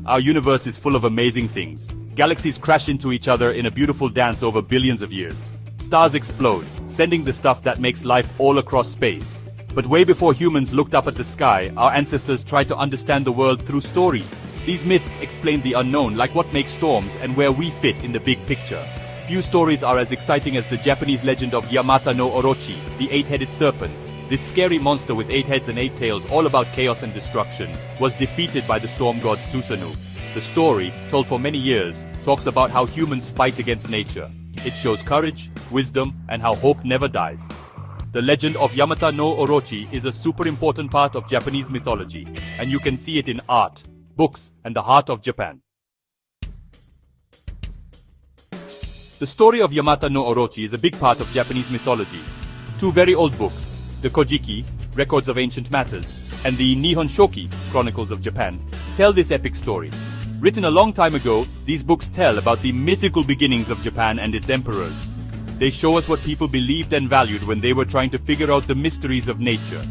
Our universe is full of amazing things. Galaxies crash into each other in a beautiful dance over billions of years. Stars explode, sending the stuff that makes life all across space. But way before humans looked up at the sky, our ancestors tried to understand the world through stories. These myths explain the unknown, like what makes storms and where we fit in the big picture. Few stories are as exciting as the Japanese legend of Yamata no Orochi, the eight-headed serpent. This scary monster with 8 heads and 8 tails, all about chaos and destruction, was defeated by the storm god Susanoo. The story, told for many years, talks about how humans fight against nature. It shows courage, wisdom, and how hope never dies. The legend of Yamata no Orochi is a super important part of Japanese mythology, and you can see it in art, books, and the heart of Japan. The story of Yamata no Orochi is a big part of Japanese mythology. 2 very old books, the Kojiki, Records of Ancient Matters, and the Nihon Shoki, Chronicles of Japan, tell this epic story. Written a long time ago, these books tell about the mythical beginnings of Japan and its emperors. They show us what people believed and valued when they were trying to figure out the mysteries of nature.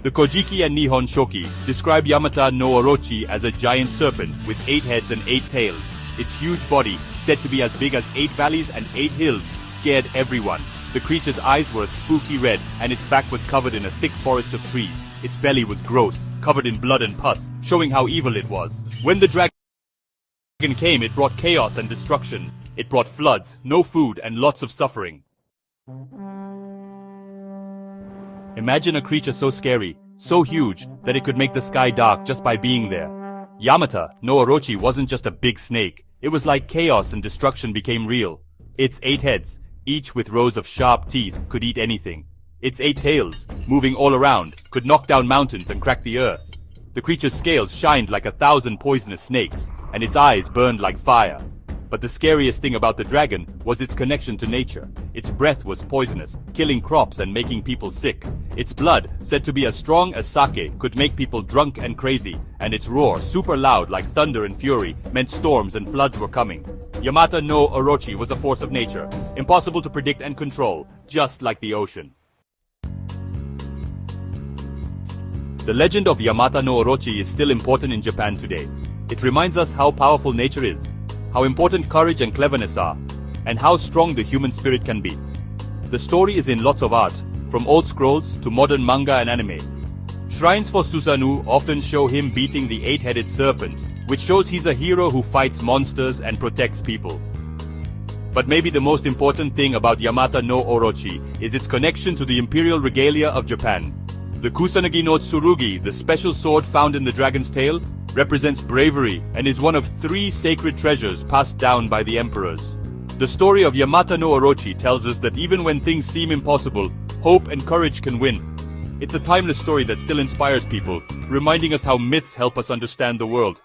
The Kojiki and Nihon Shoki describe Yamata no Orochi as a giant serpent with 8 heads and 8 tails. Its huge body, said to be as big as 8 valleys and 8 hills, scared everyone. The creature's eyes were a spooky red, and its back was covered in a thick forest of trees. Its belly was gross, covered in blood and pus, showing how evil it was. When the dragon came, it brought chaos and destruction. It brought floods, no food, and lots of suffering. Imagine a creature so scary, so huge, that it could make the sky dark just by being there. Yamata no Orochi wasn't just a big snake. It was like chaos and destruction became real. Its 8 heads, each with rows of sharp teeth, could eat anything. Its 8 tails, moving all around, could knock down mountains and crack the earth. The creature's scales shined like 1,000 poisonous snakes, and its eyes burned like fire. But the scariest thing about the dragon was its connection to nature. Its breath was poisonous, killing crops and making people sick. Its blood, said to be as strong as sake, could make people drunk and crazy, and its roar, super loud like thunder and fury, meant storms and floods were coming. Yamata no Orochi was a force of nature, impossible to predict and control, just like the ocean. The legend of Yamata no Orochi is still important in Japan today. It reminds us how powerful nature is, how important courage and cleverness are, and how strong the human spirit can be. The story is in lots of art, from old scrolls to modern manga and anime. Shrines for Susanoo often show him beating the 8-headed serpent, which shows he's a hero who fights monsters and protects people. But maybe the most important thing about Yamata no Orochi is its connection to the imperial regalia of Japan. The Kusanagi no Tsurugi, the special sword found in the dragon's tail, represents bravery and is one of 3 sacred treasures passed down by the emperors. The story of Yamata no Orochi tells us that even when things seem impossible, hope and courage can win. It's a timeless story that still inspires people, reminding us how myths help us understand the world.